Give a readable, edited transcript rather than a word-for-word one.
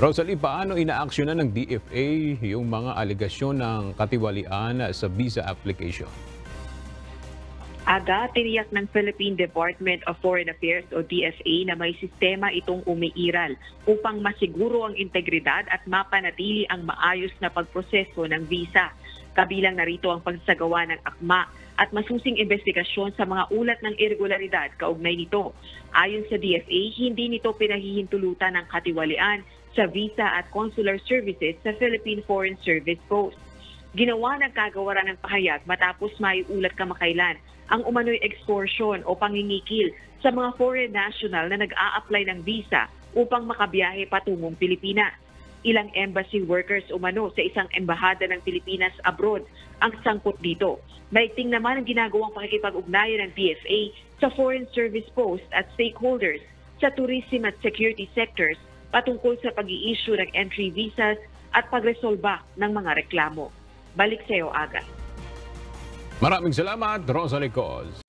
Rosalie, paano inaaksyonan ng DFA yung mga alegasyon ng katiwalian sa visa application? Aga, tiniyak ng Philippine Department of Foreign Affairs o DFA na may sistema itong umiiral upang masiguro ang integridad at mapanatili ang maayos na pagproseso ng visa. Kabilang narito ang pagsasagawa ng akma at masusing investigasyon sa mga ulat ng irregularidad kaugnay nito. Ayon sa DFA, hindi nito pinahihintulutan ng katiwalian sa visa at consular services sa Philippine Foreign Service Post. Ginawa ng kagawaran ng pahayag matapos maiulat kamakailan ang umano'y extortion o pangingikil sa mga foreign national na nag-a-apply ng visa upang makabiyahe patungong Pilipinas. Ilang embassy workers umano sa isang embahada ng Pilipinas abroad ang sangkot dito. Maigting naman ang ginagawang pakikipag-ugnayan ng DFA sa foreign service post at stakeholders sa tourism at security sectors patungkol sa pag-i-issue ng entry visas at pagresolba ng mga reklamo. Balik sa iyo, Aga. Maraming salamat, Rosalie Coz.